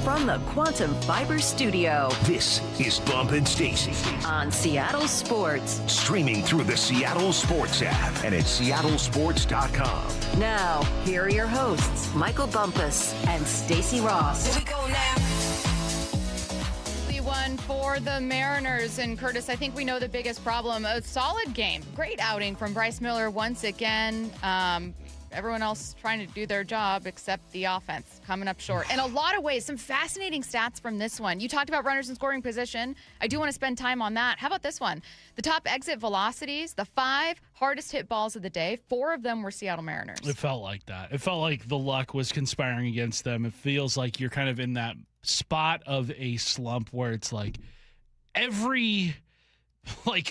from the Quantum Fiber Studio This is Bump and Stacy. on Seattle Sports. Streaming through the Seattle Sports app and at seattlesports.com. Now, here are your hosts, Michael Bumpus and Stacy Ross. Here we go now. One for the Mariners. And Curtis, I think we know the biggest problem. A solid game. Great outing from Bryce Miller once again. Everyone else trying to do their job except the offense coming up short. In a lot of ways, some fascinating stats from this one. You talked about runners in scoring position. I do want to spend time on that. How about this one? The top exit velocities, the 5 hardest hit balls of the day, 4 of them were Seattle Mariners. It felt like that. It felt like the luck was conspiring against them. It feels like you're kind of in that spot of a slump where it's like every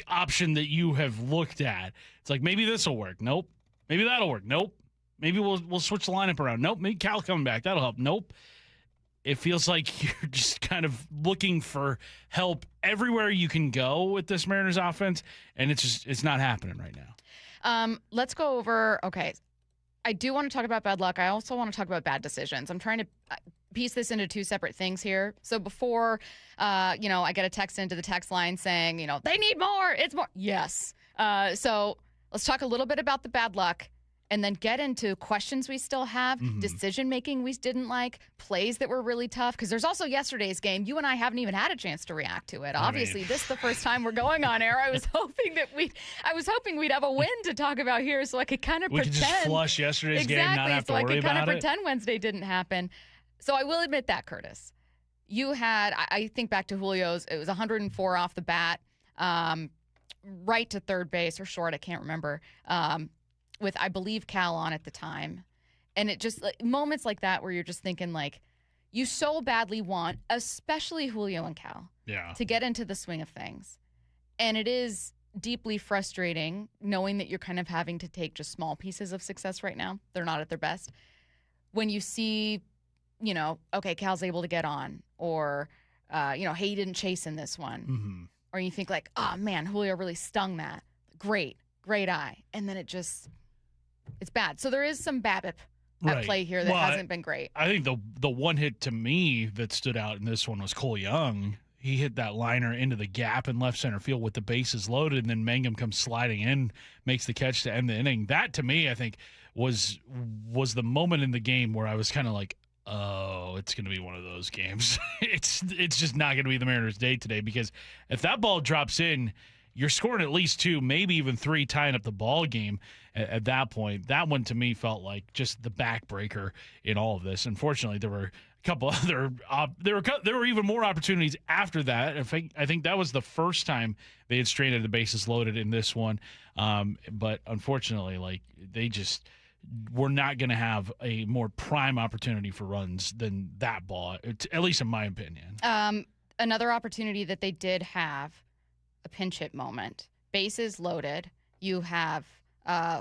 option that you have looked at, it's like maybe this will work. Nope. Maybe that'll work. Nope. Maybe we'll switch the lineup around. Nope. Maybe Cal coming back. That'll help. Nope. It feels like you're just kind of looking for help everywhere you can go with this Mariners offense, and it's not happening right now. Let's go over, okay, I do want to talk about bad luck. I also want to talk about bad decisions. I'm trying to piece this into 2 separate things here. So before, I get a text into the text line saying, they need more. It's more. Yes. So let's talk a little bit about the bad luck and then get into questions we still have, decision-making we didn't like, plays that were really tough, because there's also yesterday's game. You and I haven't even had a chance to react to it. Obviously, this is the first time we're going on air. I was hoping we'd have a win to talk about here so I could kind of pretend. We could just flush yesterday's game, not have to worry about it. Exactly, so I could kind of pretend Wednesday didn't happen. So I will admit that, Curtis. You had, I think back to Julio's, it was 104 off the bat, right to third base, or short, I can't remember, with, I believe, Cal on at the time. And it just, moments like that where you're just thinking, you so badly want, especially Julio and Cal, to get into the swing of things. And it is deeply frustrating knowing that you're kind of having to take just small pieces of success right now. They're not at their best. When you see, okay, Cal's able to get on, or, hey, he didn't chase in this one. Mm-hmm. Or you think oh, man, Julio really stung that. Great eye. And then it's bad. So there is some BABIP at play here that hasn't been great. I think the one hit to me that stood out in this one was Cole Young. He hit that liner into the gap in left center field with the bases loaded, and then Mangum comes sliding in, makes the catch to end the inning. That, to me, I think, was the moment in the game where I was kind of like, oh, it's going to be one of those games. It's just not going to be the Mariners' day today, because if that ball drops in, you're scoring at least 2, maybe even 3, tying up the ball game at that point. That one, to me, felt like just the backbreaker in all of this. Unfortunately, there were a couple other there were even more opportunities after that. I think that was the first time they had stranded the bases loaded in this one. But unfortunately, they just were not going to have a more prime opportunity for runs than that ball, at least in my opinion. Another opportunity that they did have, a pinch hit moment. Bases loaded. You have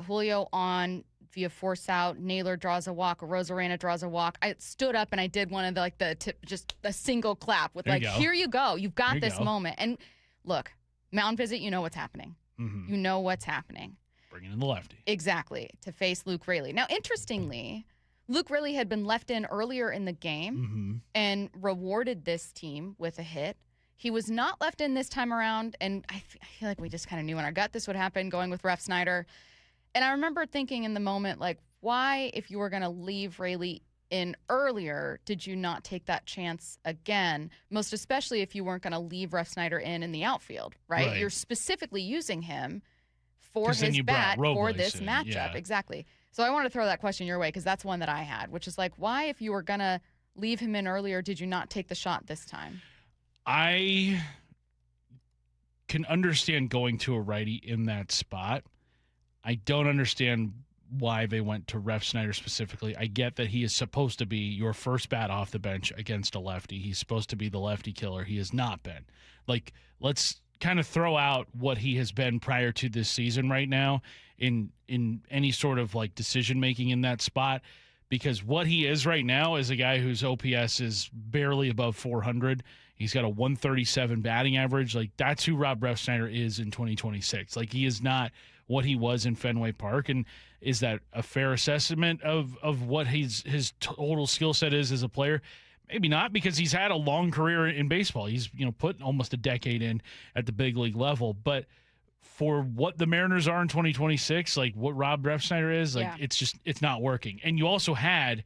Julio on via force out. Naylor draws a walk. Rosarena draws a walk. I stood up and I did one of the tip, just a single clap with here you go. You've got this moment. And look, mound visit, you know what's happening. Mm-hmm. You know what's happening. Bringing in the lefty. Exactly, to face Luke Raley. Now, interestingly, Luke Raley had been left in earlier in the game and rewarded this team with a hit. He was not left in this time around, and I feel like we just kind of knew in our gut this would happen, going with Ref Snyder. And I remember thinking in the moment, why, if you were going to leave Raley in earlier, did you not take that chance again? Most especially if you weren't going to leave Ref Snyder in the outfield, right? You're specifically using him for his bat for this matchup. Yeah. Exactly. So I wanted to throw that question your way, because that's one that I had, which is why, if you were going to leave him in earlier, did you not take the shot this time? I can understand going to a righty in that spot. I don't understand why they went to Ref Snyder specifically. I get that he is supposed to be your first bat off the bench against a lefty. He's supposed to be the lefty killer. He has not been. Let's kind of throw out what he has been prior to this season right now in any sort of decision making in that spot, because what he is right now is a guy whose OPS is barely above 400. He's got a 137 batting average. That's who Rob Refsnyder is in 2026. He is not what he was in Fenway Park. And is that a fair assessment of what his total skill set is as a player? Maybe not, because he's had a long career in baseball. He's, put almost a decade in at the big league level. But for what the Mariners are in 2026, like what Rob Refsnyder is, it's not working. And you also had,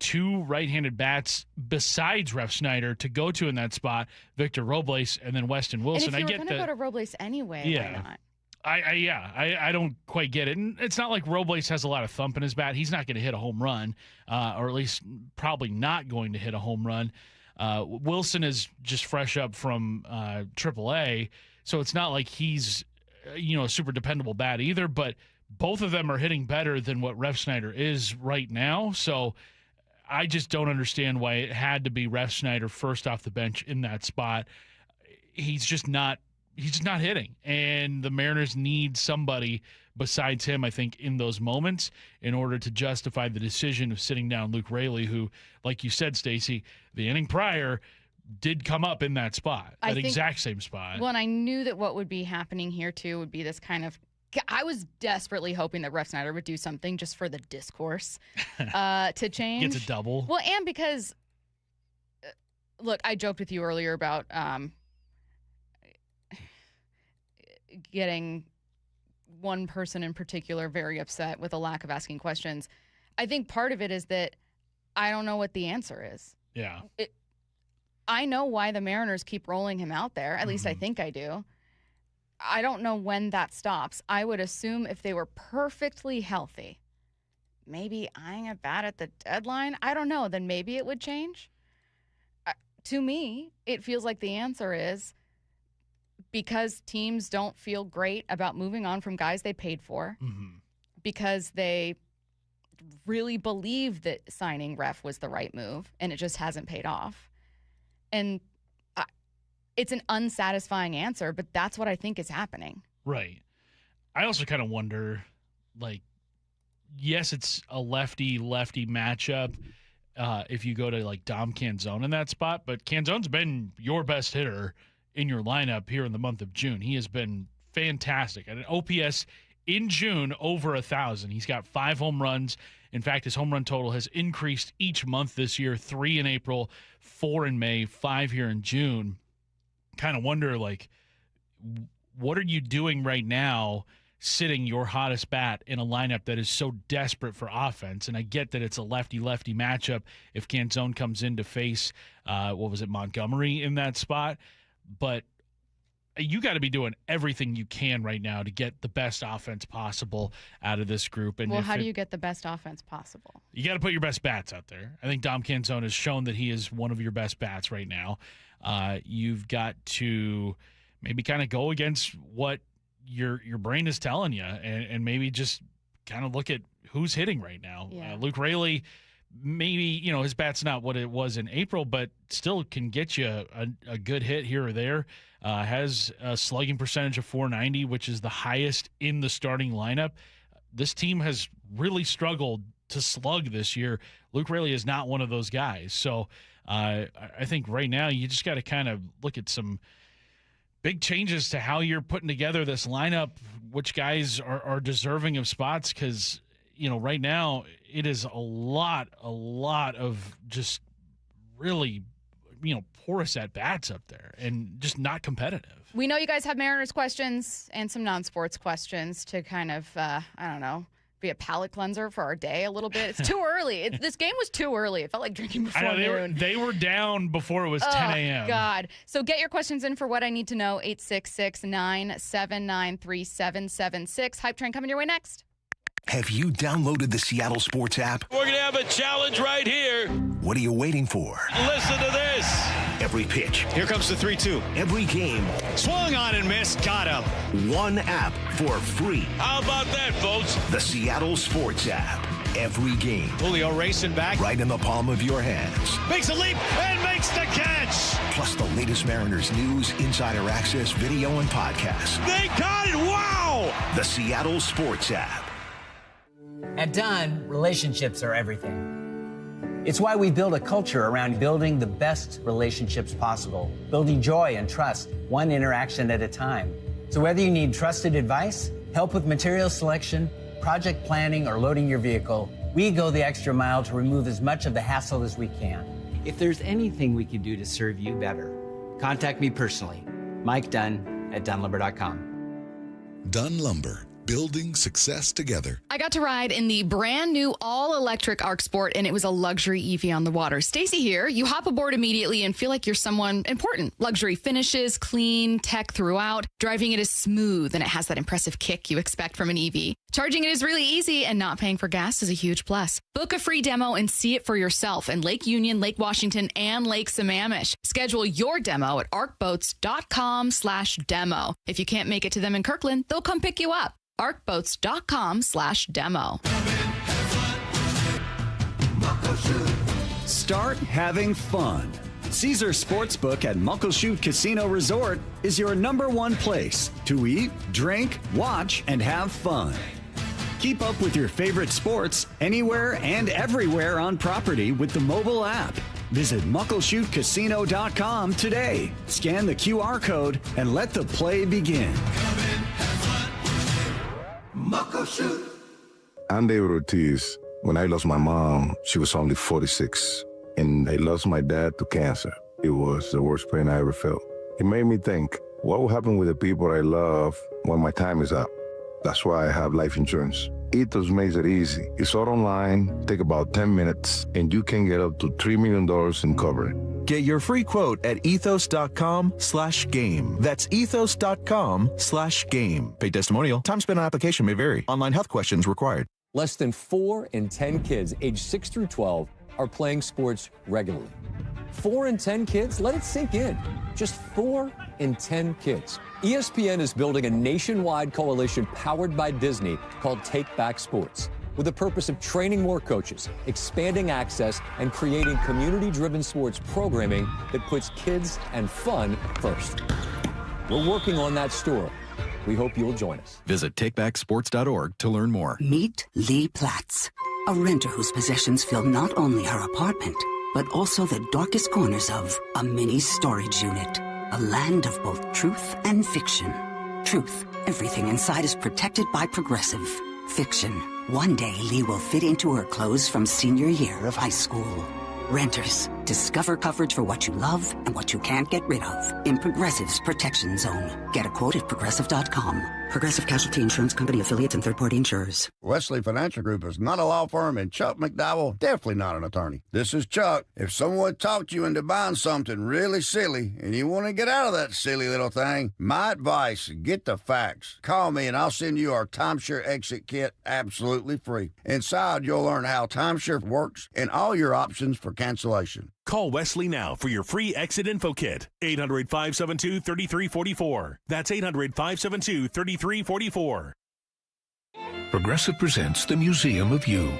two right-handed bats besides Refsnyder to go to in that spot, Victor Robles and then Weston Wilson. And if you were going to go to Robles anyway, why not? I don't quite get it. And it's not like Robles has a lot of thump in his bat. He's not going to hit a home run, or at least probably not going to hit a home run. Wilson is just fresh up from AAA, so it's not like he's a super dependable bat either. But both of them are hitting better than what Refsnyder is right now. So I just don't understand why it had to be Refsnyder first off the bench in that spot. He's just not hitting, and the Mariners need somebody besides him, I think, in those moments in order to justify the decision of sitting down Luke Raley, who, like you said, Stacey, the inning prior did come up in that spot, exact same spot. Well, and I knew that what would be happening here, too, would be this kind of – I was desperately hoping that Refsnyder would do something just for the discourse to change. Gets a double. Well, and because, look, I joked with you earlier about getting one person in particular very upset with a lack of asking questions. I think part of it is that I don't know what the answer is. Yeah. I know why the Mariners keep rolling him out there. At least I think I do. I don't know when that stops. I would assume if they were perfectly healthy, maybe eyeing a bat at the deadline, I don't know, then maybe it would change. To me, it feels like the answer is because teams don't feel great about moving on from guys they paid for, because they really believe that signing Ref was the right move, and it just hasn't paid off. And it's an unsatisfying answer, but that's what I think is happening. Right. I also kind of wonder, yes, it's a lefty-lefty matchup if you go to, Dom Canzone in that spot, but Canzone's been your best hitter in your lineup here in the month of June. He has been fantastic. At an OPS in June over 1,000. He's got 5 home runs. In fact, his home run total has increased each month this year, 3 in April, 4 in May, 5 here in June. Kind of wonder, what are you doing right now sitting your hottest bat in a lineup that is so desperate for offense? And I get that it's a lefty-lefty matchup if Canzone comes in to face, Montgomery in that spot. But you got to be doing everything you can right now to get the best offense possible out of this group. And how do you get the best offense possible? You got to put your best bats out there. I think Dom Canzone has shown that he is one of your best bats right now. You've got to maybe kind of go against what your brain is telling you, and maybe just kind of look at who's hitting right now. Yeah. Luke Raley, maybe, his bat's not what it was in April, but still can get you a good hit here or there. Has a slugging percentage of .490, which is the highest in the starting lineup. This team has really struggled to slug this year. Luke Raley is not one of those guys. So I think right now you just got to kind of look at some big changes to how you're putting together this lineup, which guys are deserving of spots, because right now it is a lot of just really, porous at-bats up there and just not competitive. We know you guys have Mariners questions and some non-sports questions to kind of, be a palate cleanser for our day a little bit. It's too early. This game was too early. It felt like drinking before noon. They were down before it was 10 a.m. God. So get your questions in for What I Need to Know, 866-979-3776. Hype Train coming your way next. Have you downloaded the Seattle Sports app? We're going to have a challenge right here. What are you waiting for? Listen to this. Every pitch. Here comes the 3-2. Every game. Swung on and missed. Got him. One app for free. How about that, folks? The Seattle Sports app. Every game. Julio racing back. Right in the palm of your hands. Makes a leap and makes the catch. Plus the latest Mariners news, insider access, video, and podcasts. They got it. Wow. The Seattle Sports app. At Dunn, relationships are everything. It's why we build a culture around building the best relationships possible, building joy and trust, one interaction at a time. So whether you need trusted advice, help with material selection, project planning, or loading your vehicle, we go the extra mile to remove as much of the hassle as we can. If there's anything we can do to serve you better, contact me personally, Mike Dunn at dunlumber.com. Dunn Lumber, building success together. I got to ride in the brand new all-electric Arc Sport, and it was a luxury EV on the water. Stacy here. You hop aboard immediately and feel like you're someone important. Luxury finishes, clean, tech throughout. Driving it is smooth, and it has that impressive kick you expect from an EV. Charging it is really easy, and not paying for gas is a huge plus. Book a free demo and see it for yourself in Lake Union, Lake Washington, and Lake Sammamish. Schedule your demo at arcboats.com/demo. If you can't make it to them in Kirkland, they'll come pick you up. arcboats.com/demo. Start having fun. Caesar Sportsbook at Muckleshoot Casino Resort is your #1 place to eat, drink, watch, and have fun. Keep up with your favorite sports anywhere and everywhere on property with the mobile app. Visit muckleshootcasino.com today. Scan the QR code and let the play begin. Muckleshoot. I'm David Ortiz. When I lost my mom, she was only 46, and I lost my dad to cancer. It was the worst pain I ever felt. It made me think, what will happen with the people I love when my time is up? That's why I have life insurance. Ethos makes it easy. It's all online, take about 10 minutes, and you can get up to $3 million in coverage. Get your free quote at ethos.com/game. That's ethos.com/game. Paid testimonial. Time spent on application may vary. Online health questions required. Less than 4 in 10 kids aged 6 through 12 are playing sports regularly. 4 in 10 kids? Let it sink in. Just 4 in 10 kids. ESPN is building a nationwide coalition powered by Disney called Take Back Sports, with the purpose of training more coaches, expanding access, and creating community-driven sports programming that puts kids and fun first. We're working on that story. We hope you'll join us. Visit takebacksports.org to learn more. Meet Lee Platts, a renter whose possessions fill not only her apartment, but also the darkest corners of a mini storage unit. A land of both truth and fiction. Truth, everything inside is protected by Progressive. Fiction, one day Lee will fit into her clothes from senior year of high school. Renters, discover coverage for what you love and what you can't get rid of in Progressive's Protection Zone. Get a quote at Progressive.com. Progressive Casualty Insurance Company affiliates and third-party insurers. Wesley Financial Group is not a law firm, and Chuck McDowell definitely not an attorney. This is Chuck. If someone talked you into buying something really silly and you want to get out of that silly little thing, my advice, get the facts. Call me and I'll send you our timeshare exit kit absolutely free. Inside, you'll learn how timeshare works and all your options for cancellation. Call Wesley now for your free exit info kit. 800-572-3344. That's 800-572-3344. Progressive presents the Museum of You.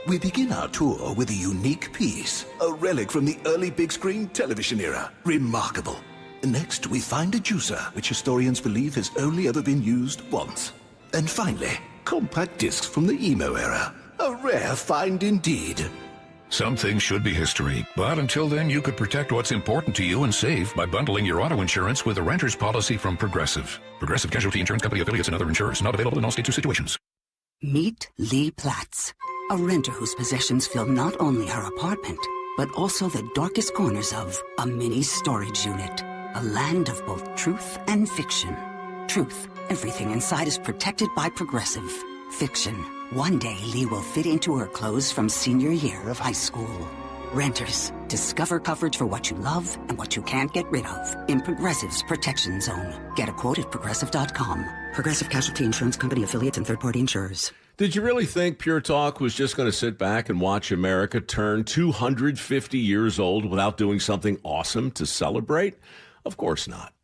We begin our tour with a unique piece, a relic from the early big screen television era. Remarkable. Next, we find a juicer, which historians believe has only ever been used once. And finally, compact discs from the emo era. A rare find indeed. Some things should be history, but until then, you could protect what's important to you and save by bundling your auto insurance with a renter's policy from Progressive. Progressive Casualty Insurance Company affiliates and other insurers. Not available in all states or situations. Meet Lee Platts, a renter whose possessions fill not only her apartment, but also the darkest corners of a mini storage unit. A land of both truth and fiction. Truth, everything inside is protected by Progressive. Fiction, one day Lee will fit into her clothes from senior year of high school. Renters, discover coverage for what you love and what you can't get rid of in Progressive's Protection Zone. Get a quote at Progressive.com. Progressive Casualty Insurance Company affiliates and third-party insurers. Did you really think Pure Talk was just going to sit back and watch America turn 250 years old without doing something awesome to celebrate? Of course not.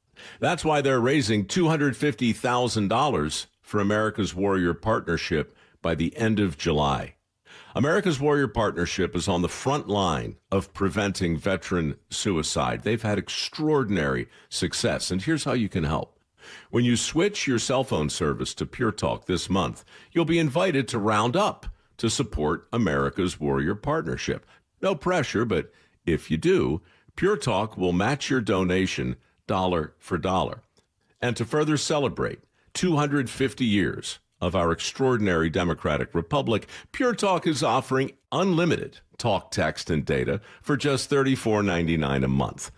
That's why they're raising $250,000 for America's Warrior Partnership by the end of July. America's Warrior Partnership is on the front line of preventing veteran suicide. They've had extraordinary success, and here's how you can help. When you switch your cell phone service to Pure Talk this month, you'll be invited to round up to support America's Warrior Partnership. No pressure, but if you do, Pure Talk will match your donation dollar for dollar. And to further celebrate 250 years of our extraordinary democratic republic, Pure Talk is offering unlimited talk, text, and data for just $34.99 a month.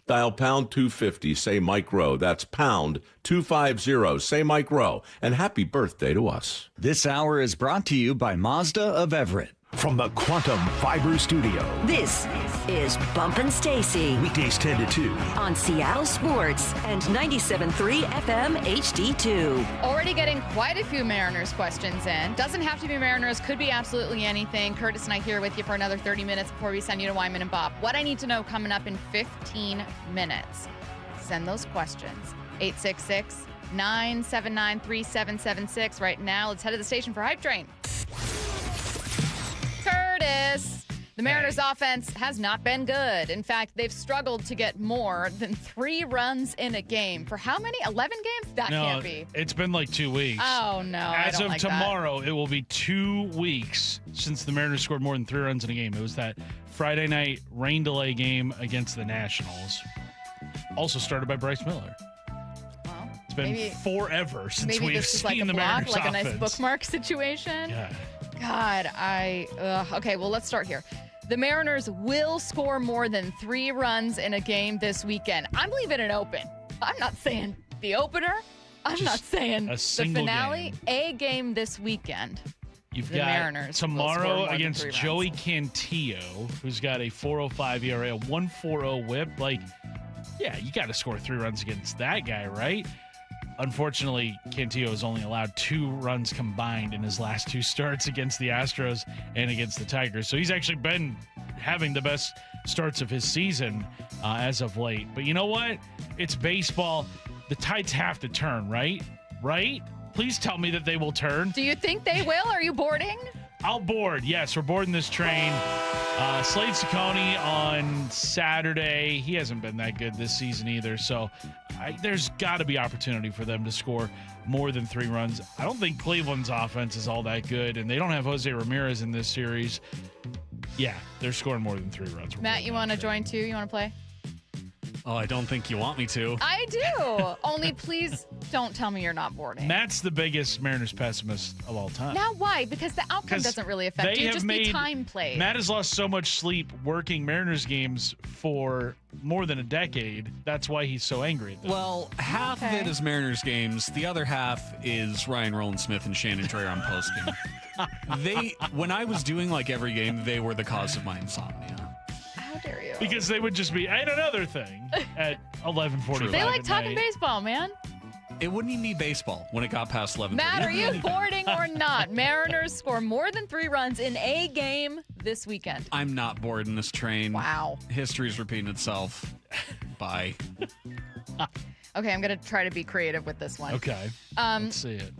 Dial pound 250, say Mike Rowe. That's pound 250, say Mike Rowe. And happy birthday to us. This hour is brought to you by Mazda of Everett. From the Quantum Fiber Studio. This is Bump and Stacy Weekdays 10 to 2. on Seattle Sports and 97.3 FM HD2. Already getting quite a few Mariners questions in. Doesn't have to be Mariners, could be absolutely anything. Curtis and I here with you for another 30 minutes before we send you to Wyman and Bob. What I need to know coming up in 15 minutes. Send those questions. 866-979-3776. Right now, let's head to the station for Hype Train. Curtis. The Mariners' offense has not been good. In fact, they've struggled to get more than 3 runs in a game. For how many? 11 games? That can't be. It's been like 2 weeks. Oh, no. As I don't of like tomorrow, it will be 2 weeks since the Mariners scored more than 3 runs in a game. It was that Friday night rain delay game against the Nationals. Also started by Bryce Miller. Well, it's been forever since maybe we've this is like seen a the block, Mariners like offense. a nice bookmark situation. Yeah. God, okay, well, let's start here. The Mariners will score more than 3 runs in a game this weekend. I'm leaving it open. I'm not saying the opener. I'm Just not saying a the single finale. game. A game this weekend. You've The got Mariners will score tomorrow more than against 3 runs. Joey Cantillo, who's got a 4.05 ERA, a 1.40 whip. Like, yeah, you got to score 3 runs against that guy, right? Unfortunately, Cantillo has only allowed 2 runs combined in his last 2 starts against the Astros and against the Tigers. So he's actually been having the best starts of his season as of late. But you know what? It's baseball. The tides have to turn, right? Right? Please tell me that they will turn. Do you think they will? Are you boarding? I'll board. Yes, we're boarding this train. Slade Ciccone on Saturday. He hasn't been that good this season either. So there's got to be opportunity for them to score more than 3 runs. I don't think Cleveland's offense is all that good, and they don't have Jose Ramirez in this series. Yeah, they're scoring more than 3 runs. Matt, you want to join too? You want to play? Oh, I don't think you want me to. I do. Only please don't tell me you're not boarding. Matt's the biggest Mariners pessimist of all time. Now why? Because the outcome doesn't really affect you. Just the time played. Matt has lost so much sleep working Mariners games for more than a decade. That's why he's so angry at them. Well, half of it is Mariners games. The other half is Ryan Rowland-Smith and Shannon Drayer on postgame. When I was doing like every game, they were the cause of my insomnia. How dare you? Because they would just be, and another thing, at 11:45. They like at talking night. baseball, man. It wouldn't even be baseball when it got past 11:30. Matt, are you boarding or not? Mariners score more than 3 runs in a game this weekend. I'm not boarding this train. Wow. History's repeating itself. Bye. Okay, I'm going to try to be creative with this one. Okay. Let's see it.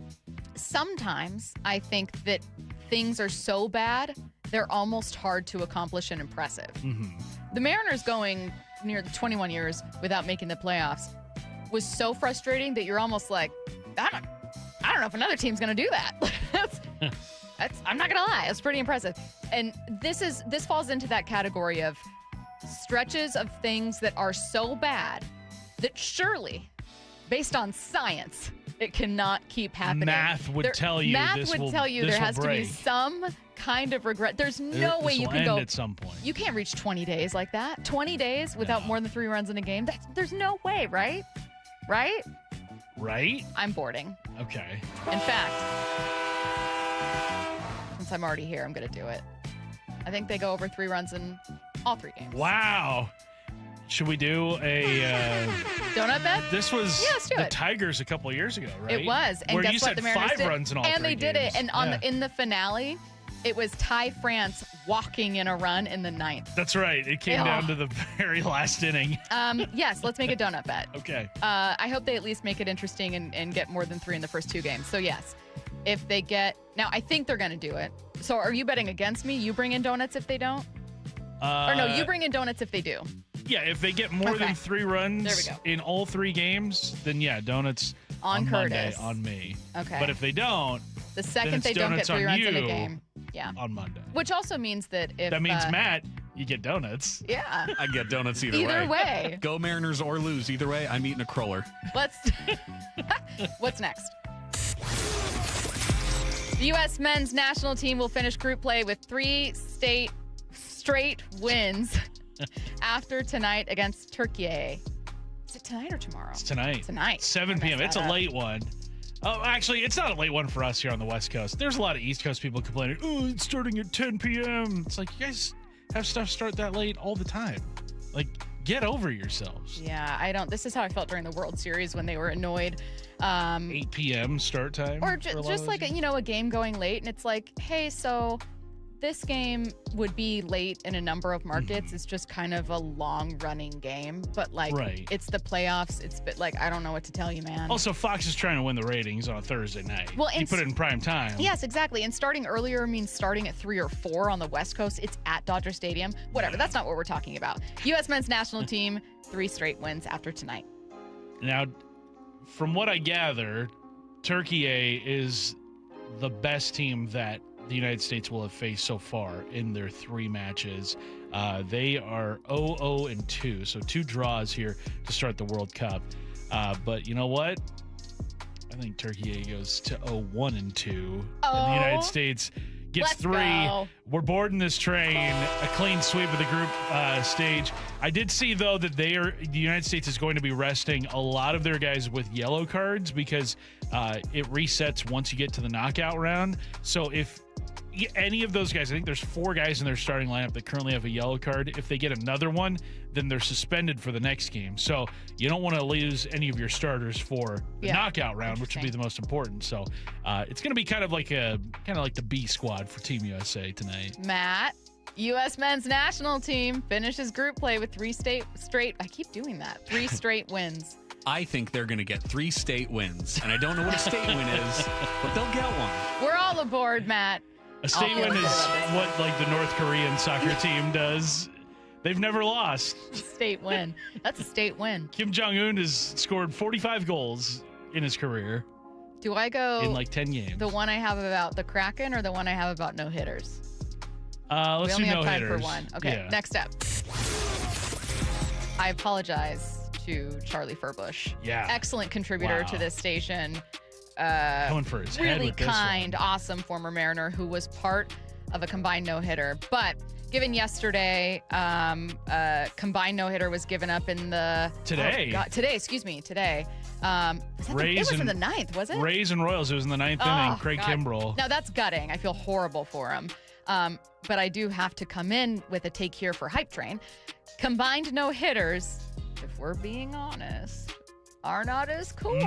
Sometimes I think that things are so bad, they're almost hard to accomplish and impressive. Mm-hmm. The Mariners going near 21 years without making the playoffs was so frustrating that you're almost like, I don't know if another team's going to do that. I'm not going to lie. It's pretty impressive. And this falls into that category of stretches of things that are so bad that surely, based on science, it cannot keep happening. Math would tell you Math this would will- tell you this there will has to be break. some kind of regret. There's no way This you will can end go at some point. You can't reach 20 days like that. 20 days without more than 3 runs in a game. There's no way, right? Right? Right? I'm boarding. Okay. In fact, since I'm already here, I'm going to do it. I think they go over 3 runs in all 3 games. Wow. Should we do a donut bet? This was Yeah, let's do the it. Tigers a couple of years ago, right? It was. And Where guess you what? said The Mariners 5 did. runs in all 3 And they did it. games. And in the finale, it was Ty France walking in a run in the 9th. That's right. It came down to the very last inning. Yes, let's make a donut bet. Okay. I hope they at least make it interesting and get more than 3 in the first 2 games. So, yes, if they get... Now, I think they're going to do it. So, are you betting against me? You bring in donuts if they don't? Or no, you bring in donuts if they do. Yeah, if they get more than 3 runs There we go. in all 3 games, then yeah, donuts On Monday Curtis. on me. Okay. But if they don't, The then second it's they don't get donuts 3 on runs in a you game. Yeah. on Monday. Which also means that if... That means, Matt, you get donuts. Yeah. I get donuts either Either way. Go Mariners or lose. Either way, I'm eating a cruller. Let's... What's next? The U.S. men's national team will finish group play with 3 straight wins after tonight against Turkey. Is it tonight or tomorrow? It's tonight. Tonight. 7 p.m. It's a late one. Oh, actually, it's not a late one for us here on the West Coast. There's a lot of East Coast people complaining, oh, it's starting at 10 p.m. It's like, you guys have stuff start that late all the time. Like, get over yourselves. Yeah, this is how I felt during the World Series when they were annoyed. 8 p.m. start time. Or just like, a game going late. And it's like, hey, so this game would be late in a number of markets. It's just kind of a long-running game. But, It's the playoffs. It's I don't know what to tell you, man. Also, Fox is trying to win the ratings on a Thursday night. Well, you put it in prime time. Yes, exactly. And starting earlier means starting at 3 or 4 on the West Coast. It's at Dodger Stadium. Whatever. That's not what we're talking about. U.S. men's national team, 3 straight wins after tonight. Now, from what I gather, Turkey is the best team that the United States will have faced so far in their 3 matches. They are 0-2, so 2 draws here to start the World Cup. But you know what? I think Turkey goes to 0-1-2, and the United States gets 3. Go. We're boarding this train. A clean sweep of the group stage. I did see, though, that the United States is going to be resting a lot of their guys with yellow cards because it resets once you get to the knockout round. So if any of those guys, I think there's 4 guys in their starting lineup that currently have a yellow card. If they get another one, then they're suspended for the next game. So you don't want to lose any of your starters for the knockout round, which would be the most important. So it's going to be kind of like the B squad for Team USA tonight. Matt, U.S. men's national team finishes group play with 3 straight. I keep doing that. 3 straight wins. I think they're going to get 3 state wins, and I don't know what a state win is, but they'll get one. We're all aboard, Matt. A state win is what the North Korean soccer team does. They've never lost. State win. That's a state win. Kim Jong-un has scored 45 goals in his career. Do I go in 10 games? The one I have about the Kraken or the one I have about no hitters? Let's do no hitters. We only have time for one. Okay, yeah. Next up. I apologize to Charlie Furbush. Yeah. Excellent contributor to this station. Going for his head really with this kind, one. awesome former Mariner who was part of a combined no-hitter. But given yesterday, combined no-hitter was given up in the... Today. Today. It was in the 9th, was it? Rays and Royals. It was in the 9th inning. Craig Kimbrell. Now, that's gutting. I feel horrible for him. But I do have to come in with a take here for Hype Train. Combined no-hitters, if we're being honest, are not as cool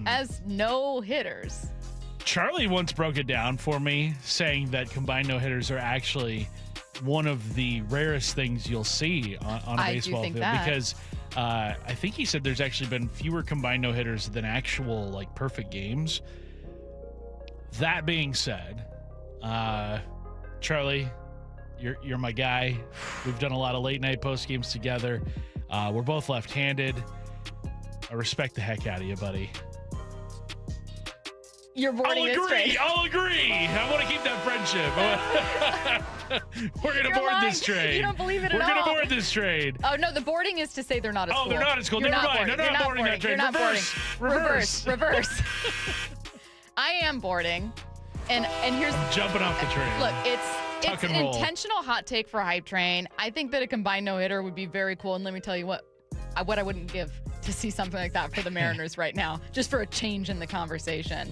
as no-hitters. Charlie once broke it down for me, saying that combined no-hitters are actually one of the rarest things you'll see on a baseball field. Because I think he said there's actually been fewer combined no-hitters than actual perfect games. That being said, Charlie, you're my guy. We've done a lot of late night post games together. We're both left-handed. I respect the heck out of you, buddy. You're boarding this train. I'll agree. I want to keep that friendship. We're going to board this train. You don't believe it at all. We're going to board this train. Oh, no, the boarding is to say they're not as cool. Oh, they're not as cool. Never mind. They're not boarding that train. Reverse. I am boarding. And here's... I'm jumping off the train. Look, it's an intentional hot take for Hype Train. I think that a combined no-hitter would be very cool. And let me tell you what I wouldn't give to see something like that for the Mariners right now, just for a change in the conversation.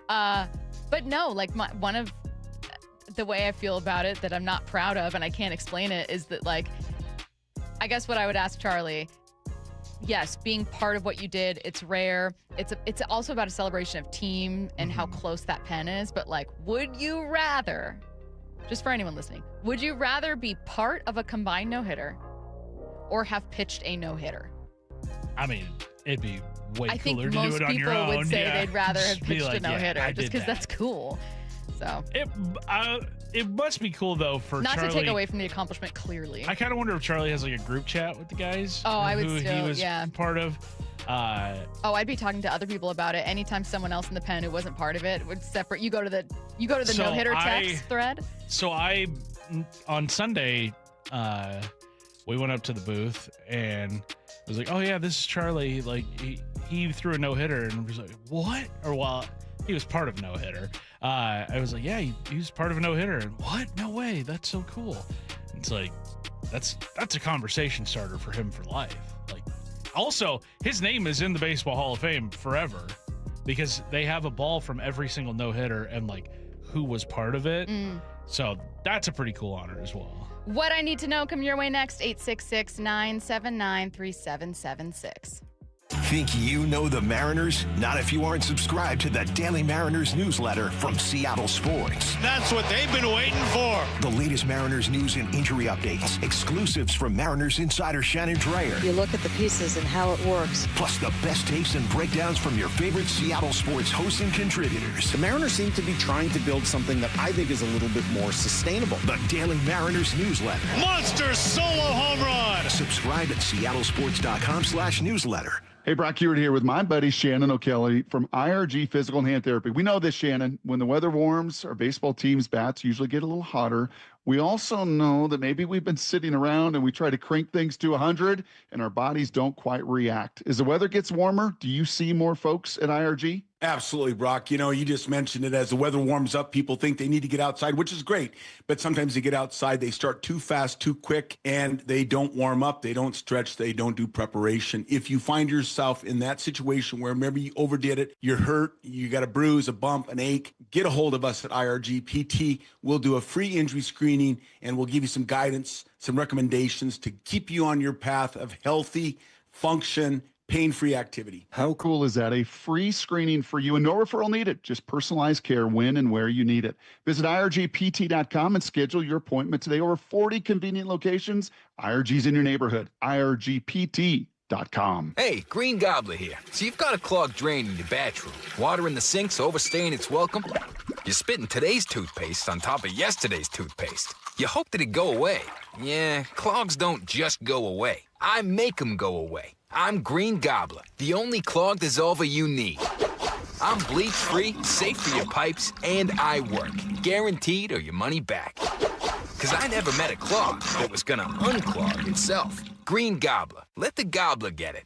But no, one of the way I feel about it that I'm not proud of, and I can't explain it, is that I guess what I would ask Charlie, yes, being part of what you did, it's rare. It's also about a celebration of team and how close that pen is. But would you rather, just for anyone listening, would you rather be part of a combined no-hitter or have pitched a no-hitter? I mean, it'd be way cooler to do it on your own. I think most people would say they'd rather have Just be pitched a no-hitter just because that. that's cool. So it must be cool, though, for not Charlie. to take away from the accomplishment, clearly. I kind of wonder if Charlie has a group chat with the guys. Oh, I would who still, he was part of. I'd be talking to other people about it. Anytime someone else in the pen who wasn't part of it would separate. You go to the no-hitter text thread. So on Sunday, we went up to the booth and was like, "Oh yeah, this is Charlie." He threw a no-hitter, and was like, "What?" Or he was part of no hitter. I was like, yeah, he was part of a no hitter. And what? No way. That's so cool. It's like, that's a conversation starter for him for life. Like, also, his name is in the Baseball Hall of Fame forever because they have a ball from every single no hitter and like who was part of it. So that's a pretty cool honor as well. What I need to know come your way next, 866-979-3776. Think you know the Mariners? Not if you aren't subscribed to the Daily Mariners newsletter from Seattle Sports. That's what they've been waiting for. The latest Mariners news and injury updates, exclusives from Mariners insider Shannon Dreyer. You look at the pieces and how it works. Plus the best takes and breakdowns from your favorite Seattle sports hosts and contributors. The Mariners seem to be trying to build something that I think is a little bit more sustainable. The Daily Mariners newsletter. Monster solo home run. Subscribe at seattlesports.com/newsletter. Hey, Brock Hewitt here with my buddy Shannon O'Kelly from IRG Physical and Hand Therapy. We know this, Shannon. When the weather warms, our baseball team's bats usually get a little hotter. We also know that maybe we've been sitting around and we try to crank things to 100 and our bodies don't quite react. As the weather gets warmer, do you see more folks at IRG? Absolutely, Brock. You know, you just mentioned it. As the weather warms up, people think they need to get outside, which is great. But sometimes they get outside, they start too fast, too quick, and they don't warm up. They don't stretch. They don't do preparation. If you find yourself in that situation where maybe you overdid it, you're hurt, you got a bruise, a bump, an ache, get a hold of us at IRG PT. We'll do a free injury screening, and we'll give you some guidance, some recommendations to keep you on your path of healthy function, pain-free activity. How cool is that? A free screening for you and no referral needed. Just personalized care when and where you need it. Visit IRGPT.com and schedule your appointment today. Over 40 convenient locations. IRG's in your neighborhood. IRGPT.com. Hey, Green Gobbler here. So you've got a clogged drain in your bathroom. Water in the sink's overstaying its welcome. You're spitting today's toothpaste on top of yesterday's toothpaste. You hope that it go away. Yeah, clogs don't just go away. I make them go away. I'm Green Gobbler, the only clog dissolver you need. I'm bleach-free, safe for your pipes, and I work. Guaranteed or your money back. Because I never met a clog that was gonna unclog itself. Green Gobbler. Let the gobbler get it.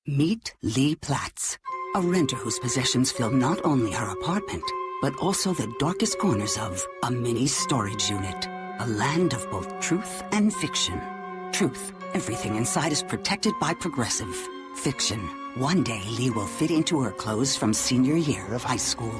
Meet Lee Platts, a renter whose possessions fill not only her apartment, but also the darkest corners of a mini storage unit. A land of both truth and fiction. Truth. Everything inside is protected by Progressive. Fiction. One day, Lee will fit into her clothes from senior year of high school.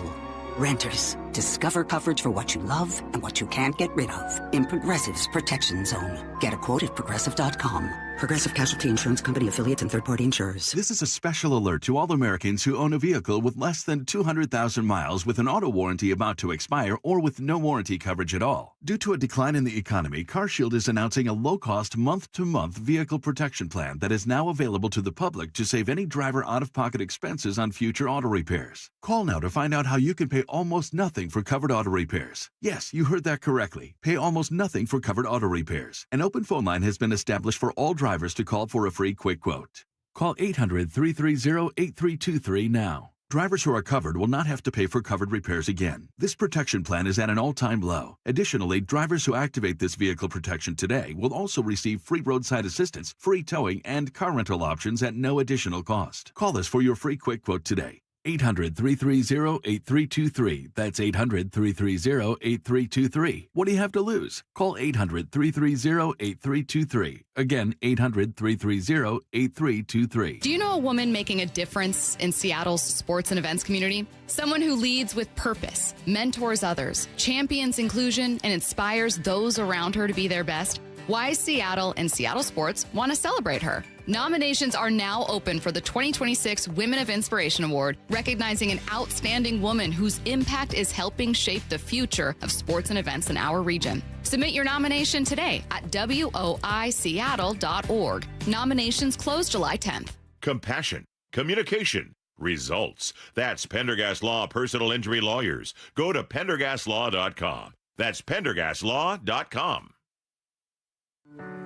Renters. Discover coverage for what you love and what you can't get rid of in Progressive's Protection Zone. Get a quote at Progressive.com. Progressive Casualty Insurance Company affiliates and third-party insurers. This is a special alert to all Americans who own a vehicle with less than 200,000 miles with an auto warranty about to expire or with no warranty coverage at all. Due to a decline in the economy, CarShield is announcing a low-cost month-to-month vehicle protection plan that is now available to the public to save any driver out-of-pocket expenses on future auto repairs. Call now to find out how you can pay almost nothing for covered auto repairs. Yes, you heard that correctly. Pay almost nothing for covered auto repairs. An open phone line has been established for all drivers to call for a free quick quote. Call 800-330-8323 now. Drivers who are covered will not have to pay for covered repairs again. This protection plan is at an all-time low. Additionally, drivers who activate this vehicle protection today will also receive free roadside assistance, free towing, and car rental options at no additional cost. Call us for your free quick quote today. 800-330-8323. That's 800-330-8323. What do you have to lose? Call 800-330-8323. Again, 800-330-8323. Do you know a woman making a difference in Seattle's sports and events community? Someone who leads with purpose, mentors others, champions inclusion, and inspires those around her to be their best? Wise Seattle and Seattle Sports want to celebrate her. Nominations are now open for the 2026 Women of Inspiration Award, recognizing an outstanding woman whose impact is helping shape the future of sports and events in our region. Submit your nomination today at woiseattle.org. Nominations close July 10th. Compassion, communication, results. That's Pendergast Law Personal Injury Lawyers. Go to pendergastlaw.com. That's pendergastlaw.com.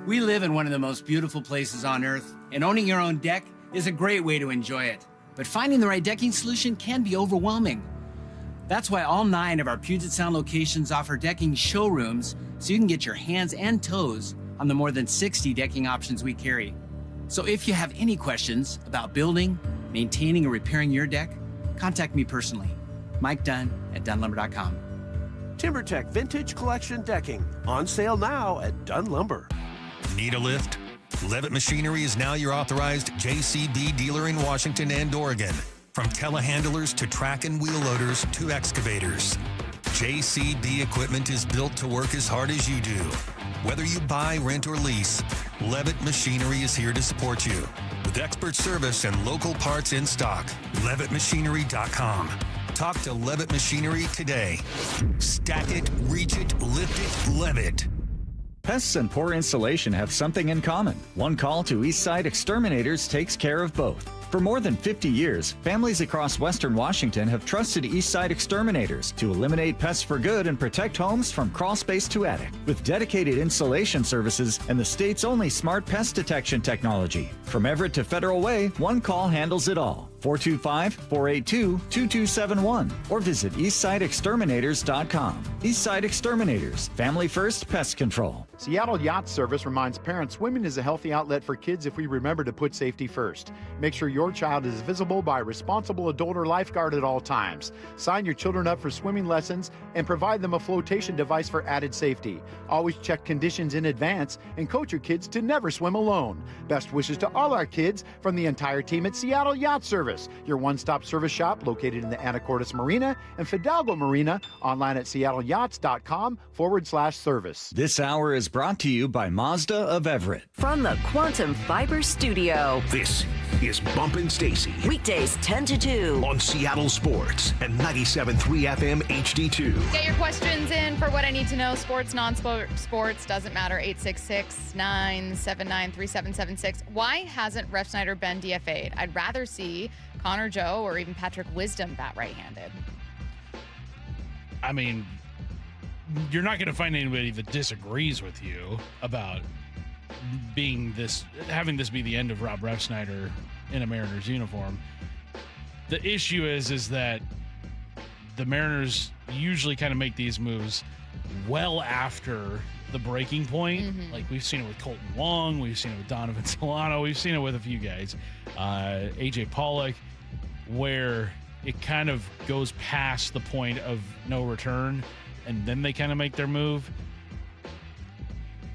We live in one of the most beautiful places on earth, and owning your own deck is a great way to enjoy it. But finding the right decking solution can be overwhelming. That's why all 9 of our Puget Sound locations offer decking showrooms, so you can get your hands and toes on the more than 60 decking options we carry. So if you have any questions about building, maintaining, or repairing your deck, contact me personally. Mike Dunn at DunnLumber.com. TimberTech Vintage Collection Decking. On sale now at Dunn Lumber. Need a lift? Levitt Machinery is now your authorized JCB dealer in Washington and Oregon. From telehandlers to track and wheel loaders to excavators. JCB equipment is built to work as hard as you do. Whether you buy, rent, or lease, Levitt Machinery is here to support you. With expert service and local parts in stock, LevittMachinery.com. Talk to Levitt Machinery today. Stack it, reach it, lift it, Levitt. Pests and poor installation have something in common. One call to Eastside Exterminators takes care of both. For more than 50 years, families across Western Washington have trusted Eastside Exterminators to eliminate pests for good and protect homes from crawl space to attic. With dedicated installation services and the state's only smart pest detection technology. From Everett to Federal Way, one call handles it all. 425-482-2271 or visit EastsideExterminators.com. Eastside Exterminators, family first pest control. Seattle Yacht Service reminds parents swimming is a healthy outlet for kids if we remember to put safety first. Make sure your child is visible by a responsible adult or lifeguard at all times. Sign your children up for swimming lessons and provide them a flotation device for added safety. Always check conditions in advance and coach your kids to never swim alone. Best wishes to all our kids from the entire team at Seattle Yacht Service, your one-stop service shop located in the Anacortes Marina and Fidalgo Marina, online at seattleyachts.com/service. This hour is brought to you by Mazda of Everett. From the Quantum Fiber Studio. This is Bumpin' Stacy. Weekdays 10 to 2. On Seattle Sports and 97.3 FM HD2. Get your questions in for what I need to know. Sports, non-sports, doesn't matter. 866-979-3776. Why hasn't Ref Snyder been DFA'd? I'd rather see Connor Joe or even Patrick Wisdom bat right-handed. I mean, you're not going to find anybody that disagrees with you about having this be the end of Rob Refsnyder in a Mariners uniform. The issue is that the Mariners usually kind of make these moves well after the breaking point. Mm-hmm. Like we've seen it with Colton Wong, we've seen it with Donovan Solano, we've seen it with a few guys, AJ Pollock, where it kind of goes past the point of no return, and then they kind of make their move.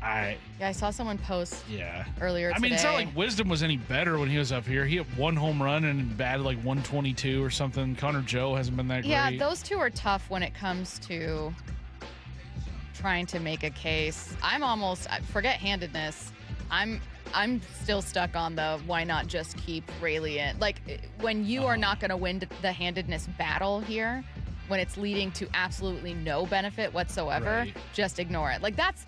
I saw someone post earlier today. I mean, it's not like Wisdom was any better when he was up here. He hit one home run and batted like 122 or something. Connor Joe hasn't been that great. Yeah, those two are tough when it comes to trying to make a case. Forget handedness. I'm still stuck on the why not just keep Rayleigh in. Like, when you are not going to win the handedness battle here, when it's leading to absolutely no benefit whatsoever, just ignore it. Like, that's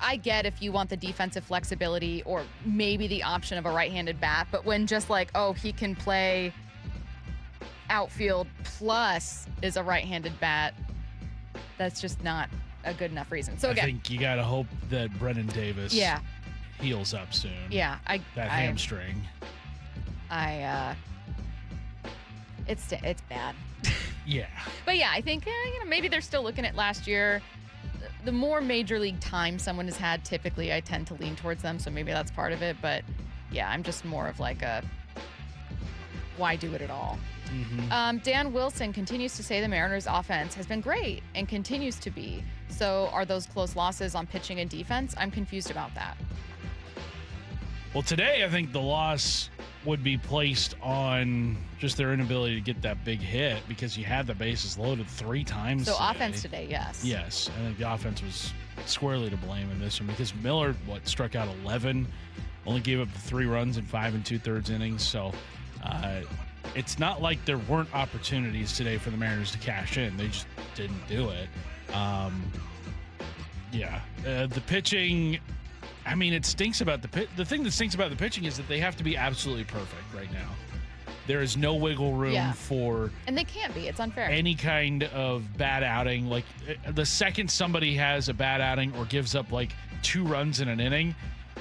I get if you want the defensive flexibility or maybe the option of a right-handed bat, but when just like, oh, he can play outfield plus is a right-handed bat, that's just not a good enough reason. So again, I think you got to hope that Brennan Davis heals up soon. Yeah. Hamstring. It's bad. Yeah. But yeah, I think maybe they're still looking at last year. The more major league time someone has had, typically I tend to lean towards them, so maybe that's part of it. But yeah, I'm just more of like a why do it at all? Mm-hmm. Dan Wilson continues to say the Mariners' offense has been great and continues to be. So are those close losses on pitching and defense? I'm confused about that. Well, today I think the loss would be placed on just their inability to get that big hit because you had the bases loaded 3 times. So offense today, yes. Yes, I think the offense was squarely to blame in this one because Miller, struck out 11, only gave up the 3 runs in 5 2/3 innings. So it's not like there weren't opportunities today for the Mariners to cash in. They just didn't do it. The pitching, I mean, it stinks about the thing that stinks about the pitching is that they have to be absolutely perfect right now. There is no wiggle room for, and they can't be. It's unfair. Any kind of bad outing. Like the second somebody has a bad outing or gives up like 2 runs in an inning,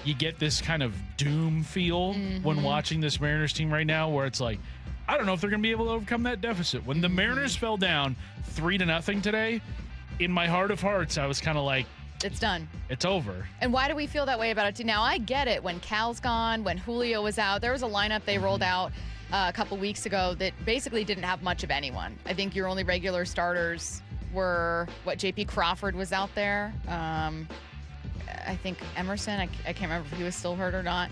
you get this kind of doom feel when watching this Mariners team right now, where it's like, I don't know if they're going to be able to overcome that deficit. When the Mariners fell down 3-0 today, in my heart of hearts, I was kind of like, it's done. It's over. And why do we feel that way about it too? Now, I get it. When Cal's gone, when Julio was out, there was a lineup they rolled out. a couple weeks ago that basically didn't have much of anyone. I think your only regular starters were, J.P. Crawford was out there. I think Emerson, I can't remember if he was still hurt or not.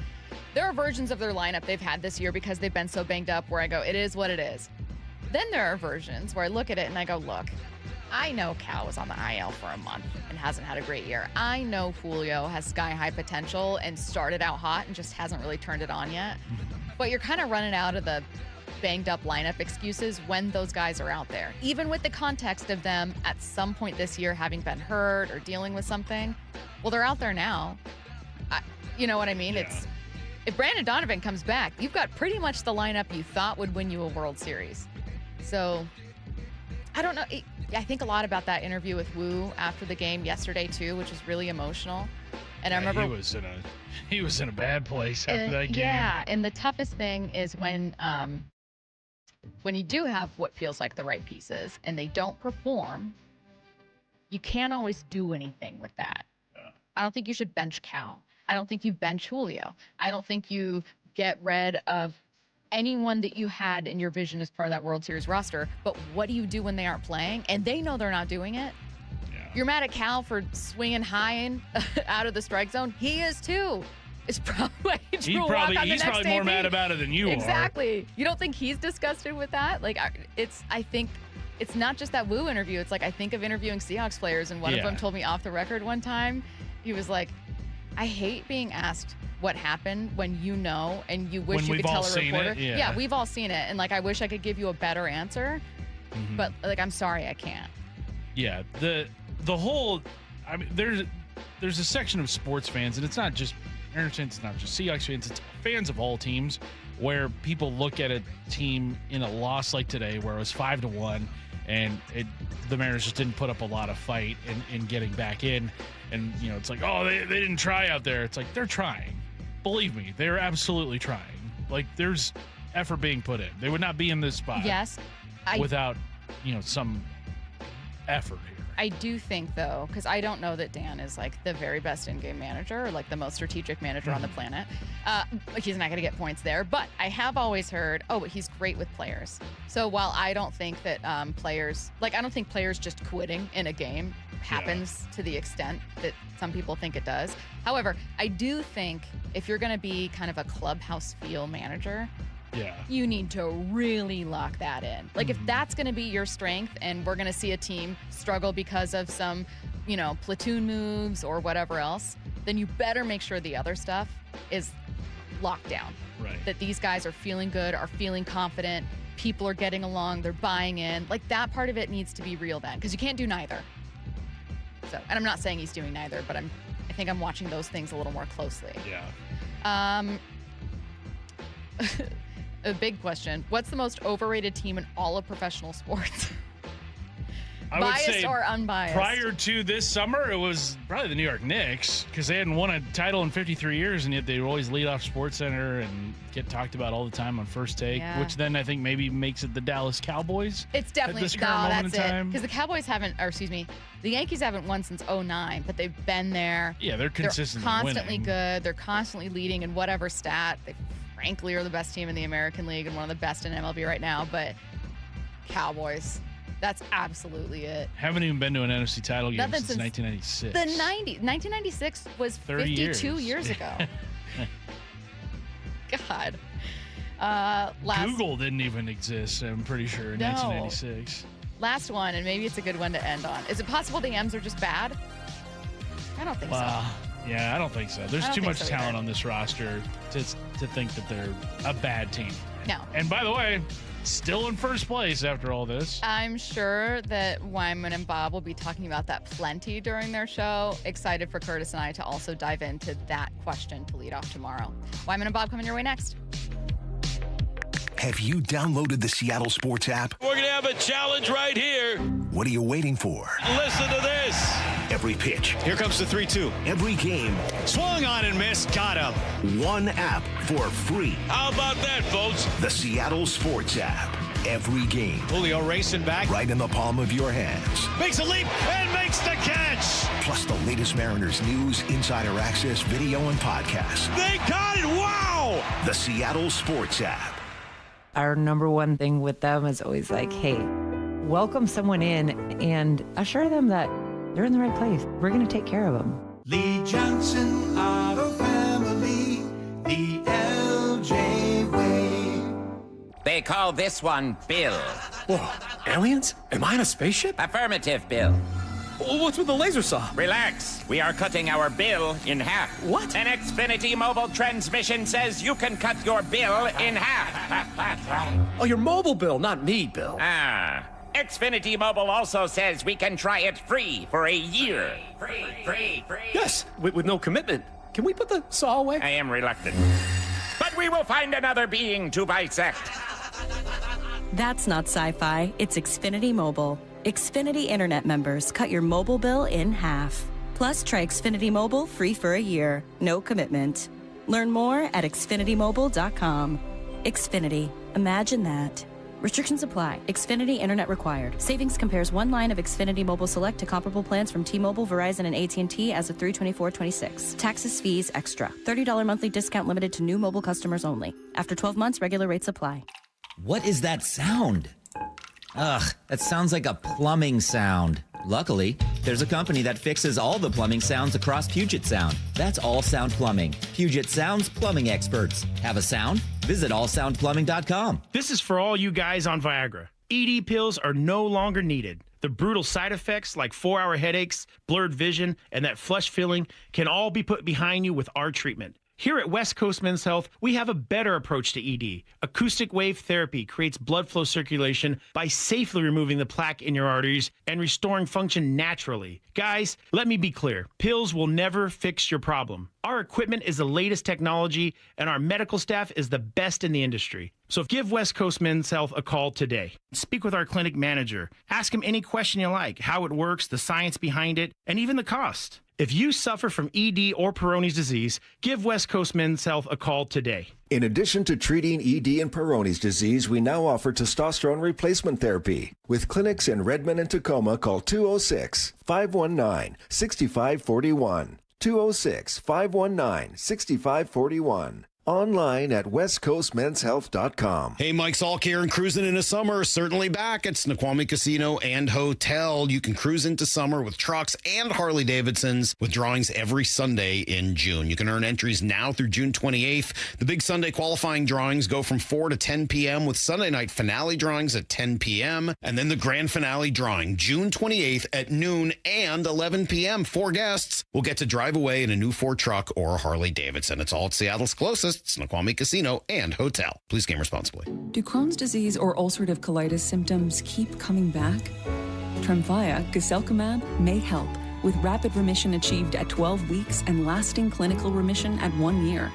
There are versions of their lineup they've had this year because they've been so banged up where I go, it is what it is. Then there are versions where I look at it and I go, look, I know Cal was on the IL for a month and hasn't had a great year. I know Julio has sky-high potential and started out hot and just hasn't really turned it on yet. But you're kind of running out of the banged-up lineup excuses when those guys are out there. Even with the context of them at some point this year having been hurt or dealing with something. Well, they're out there now. You know what I mean? Yeah. If Brandon Donovan comes back, you've got pretty much the lineup you thought would win you a World Series. So, I don't know. I think a lot about that interview with Wu after the game yesterday too, which was really emotional. And I remember he was in a bad place after that game. Yeah, and the toughest thing is when you do have what feels like the right pieces and they don't perform, you can't always do anything with that. Yeah. I don't think you should bench Cal. I don't think you bench Julio. I don't think you get rid of anyone that you had in your vision as part of that World Series roster. But what do you do when they aren't playing? And they know they're not doing it. Yeah. You're mad at Cal for swinging high out of the strike zone. He is too. It's probably he's probably more mad about it than you are. Exactly. You don't think he's disgusted with that? Like, I think it's not just that Wu interview. It's like I think of interviewing Seahawks players, and one of them told me off the record one time. He was like, I hate being asked what happened when you know and you wish you could tell a reporter. Yeah, we've all seen it. And like, I wish I could give you a better answer, but like, I'm sorry, I can't. Yeah. The whole, I mean, there's a section of sports fans, and it's not just Seahawks fans, it's fans of all teams, where people look at a team in a loss like today where it was 5-1 and the Mariners just didn't put up a lot of fight in getting back in. And, you know, it's like, oh, they didn't try out there. It's like, they're trying. Believe me, they're absolutely trying. Like, there's effort being put in. They would not be in this spot without, some effort here. I do think, though, because I don't know that Dan is, like, the very best in-game manager or, like, the most strategic manager on the planet. He's not going to get points there. But I have always heard, but he's great with players. So while I don't think that I don't think players just quitting in a game happens to the extent that some people think it does. However, I do think if you're going to be kind of a clubhouse feel manager, you need to really lock that in. Like, if that's going to be your strength and we're going to see a team struggle because of some, platoon moves or whatever else, then you better make sure the other stuff is locked down. Right. That these guys are feeling good, are feeling confident, people are getting along, they're buying in. Like, that part of it needs to be real then, because you can't do neither. So, and I'm not saying he's doing neither, but I think I'm watching those things a little more closely. Yeah. A big question. What's the most overrated team in all of professional sports? Biased or unbiased? Prior to this summer, it was probably the New York Knicks, because they hadn't won a title in 53 years, and yet they always lead off SportsCenter and get talked about all the time on First Take, which then I think maybe makes it the Dallas Cowboys. It's definitely that's it. Because the Cowboys the Yankees haven't won since 2009, but they've been there. Yeah, they're consistently constantly winning. Good. They're constantly leading in whatever stat. They frankly are the best team in the American League and one of the best in MLB right now. But Cowboys, that's absolutely it. Haven't even been to an NFC title game since 1996. 1996 was 52 years ago. God. Google didn't even exist, I'm pretty sure, in 1996. Last one, and maybe it's a good one to end on. Is it possible the M's are just bad? I don't think so. Yeah, I don't think so. There's too much talent on this roster to think that they're a bad team. No. And by the way, still in first place after all this. I'm sure that Wyman and Bob will be talking about that plenty during their show. Excited for Curtis and I to also dive into that question to lead off tomorrow. Wyman and Bob coming your way next. Have you downloaded the Seattle Sports app? We're going to have a challenge right here. What are you waiting for? Listen to this. Every pitch. Here comes the 3-2. Every game. Swung on and missed. Got him. One app for free. How about that, folks? The Seattle Sports app. Every game. Julio racing back. Right in the palm of your hands. Makes a leap and makes the catch. Plus the latest Mariners news, insider access, video, and podcasts. They got it. Wow. The Seattle Sports app. Our number one thing with them is always like, hey, welcome someone in and assure them that they're in the right place. We're going to take care of them. Lee Johnson Auto Family, the LJ way. They call this one Bill. Whoa, aliens? Am I in a spaceship? Affirmative, Bill. What's with the laser saw? Relax. We are cutting our bill in half. What? An Xfinity mobile transmission says you can cut your bill in half. Oh, your mobile bill, not me, Bill. Ah. Xfinity Mobile also says we can try it free for a year. Free. Yes, with no commitment. Can we put the saw away? I am reluctant. But we will find another being to bisect. That's not sci-fi. It's Xfinity Mobile. Xfinity Internet members cut your mobile bill in half. Plus, try Xfinity Mobile free for a year. No commitment. Learn more at xfinitymobile.com. Xfinity. Imagine that. Restrictions apply. Xfinity Internet required. Savings compares one line of Xfinity Mobile Select to comparable plans from T-Mobile, Verizon, and AT&T as of 3/24/26. Taxes, fees, extra. $30 monthly discount limited to new mobile customers only. After 12 months, regular rates apply. What is that sound? Ugh, that sounds like a plumbing sound. Luckily, there's a company that fixes all the plumbing sounds across Puget Sound. That's All Sound Plumbing. Puget Sound's plumbing experts. Have a sound? Visit allsoundplumbing.com. This is for all you guys on Viagra. ED pills are no longer needed. The brutal side effects like 4-hour headaches, blurred vision, and that flush feeling can all be put behind you with our treatment. Here at West Coast Men's Health, we have a better approach to ED. Acoustic wave therapy creates blood flow circulation by safely removing the plaque in your arteries and restoring function naturally. Guys, let me be clear. Pills will never fix your problem. Our equipment is the latest technology, and our medical staff is the best in the industry. So give West Coast Men's Health a call today. Speak with our clinic manager. Ask him any question you like, how it works, the science behind it, and even the cost. If you suffer from ED or Peyronie's disease, give West Coast Men's Health a call today. In addition to treating ED and Peyronie's disease, we now offer testosterone replacement therapy. With clinics in Redmond and Tacoma, call 206-519-6541. 206-519-6541. Online at westcoastmenshealth.com. Hey, Mike's All Care and Cruising into Summer is certainly back at Snoqualmie Casino and Hotel. You can cruise into summer with trucks and Harley Davidsons with drawings every Sunday in June. You can earn entries now through June 28th. The big Sunday qualifying drawings go from 4 to 10 p.m. with Sunday night finale drawings at 10 p.m. and then the grand finale drawing June 28th at noon and 11 p.m. 4 guests will get to drive away in a new Ford truck or a Harley Davidson. It's all at Seattle's closest Snoqualmie Casino and Hotel. Please game responsibly. Do Crohn's disease or ulcerative colitis symptoms keep coming back? Tremfya, guselkumab, may help, with rapid remission achieved at 12 weeks and lasting clinical remission at 1 year.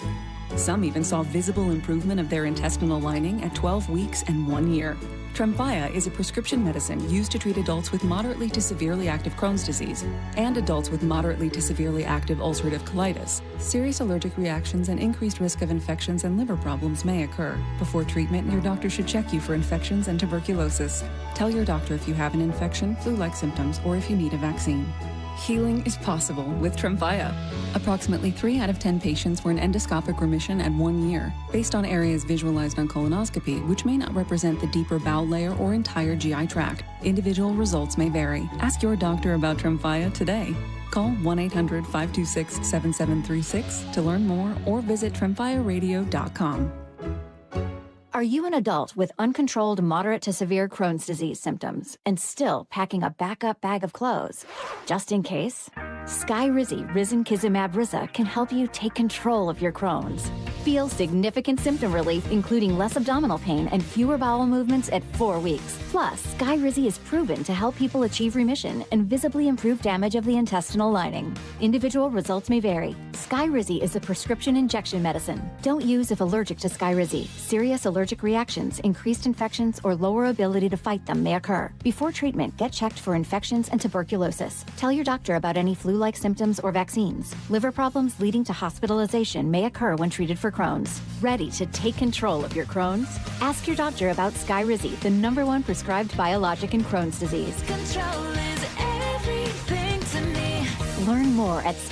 Some even saw visible improvement of their intestinal lining at 12 weeks and 1 year. Tremfya is a prescription medicine used to treat adults with moderately to severely active Crohn's disease and adults with moderately to severely active ulcerative colitis. Serious allergic reactions and increased risk of infections and liver problems may occur. Before treatment, your doctor should check you for infections and tuberculosis. Tell your doctor if you have an infection, flu-like symptoms, or if you need a vaccine. Healing is possible with Tremfya. Approximately 3 out of 10 patients were in endoscopic remission at 1 year, based on areas visualized on colonoscopy, which may not represent the deeper bowel layer or entire GI tract. Individual results may vary. Ask your doctor about Tremfya today. Call 1-800-526-7736 to learn more or visit tremfyaradio.com. Are you an adult with uncontrolled moderate to severe Crohn's disease symptoms and still packing a backup bag of clothes? Just in case? Skyrizi Risankizumab Riza can help you take control of your Crohn's. Feel significant symptom relief, including less abdominal pain and fewer bowel movements at 4 weeks. Plus, Skyrizi is proven to help people achieve remission and visibly improve damage of the intestinal lining. Individual results may vary. Skyrizi is a prescription injection medicine. Don't use if allergic to Skyrizi. Serious allergic reactions, increased infections, or lower ability to fight them may occur. Before treatment, get checked for infections and tuberculosis. Tell your doctor about any flu-like symptoms or vaccines. Liver problems leading to hospitalization may occur when treated for Crohn's. Ready to take control of your Crohn's? Ask your doctor about Skyrizi, the #1 prescribed biologic in Crohn's disease. Control is everything to me. Learn more at